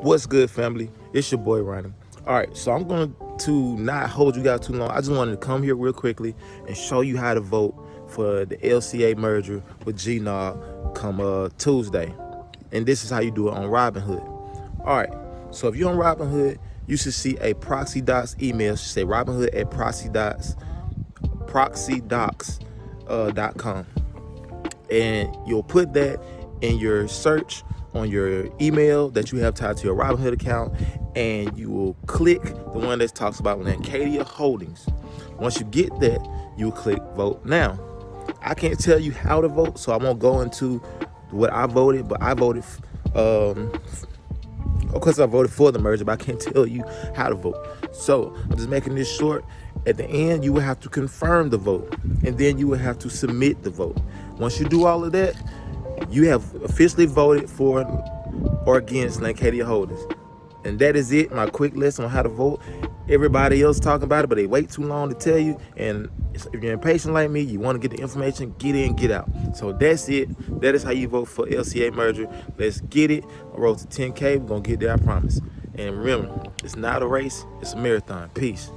What's good, family? It's your boy Ronnie. All right, so I'm going to not hold you guys too long. I just wanted to come here real quickly and show you how to vote for the LCA merger with GNOG come Tuesday. And this is how you do it on Robinhood. All right, so if you're on Robinhood, you should see a proxy docs email. It should say Robinhood at proxydocs.com. And you'll put that in your search on your email that you have tied to your Robinhood account, and you will click the one that talks about Lancadia Holdings. Once you get that, you will click vote now. I can't tell you how to vote, so I won't go into what I voted, but I voted of course I voted for the merger, but I can't tell you how to vote. So I'm just making this short. At the end, you will have to confirm the vote, and then you will have to submit the vote. Once you do all of that, you have officially voted for or against Lancadia Holdings. And that is it, my quick lesson on how to vote. Everybody else talking about it, but they wait too long to tell you. And if you're impatient like me, you want to get the information, get in, get out. So that's it. That is how you vote for LCA merger. Let's get it. I road to 10K. We're going to get there, I promise. And remember, it's not a race, it's a marathon. Peace.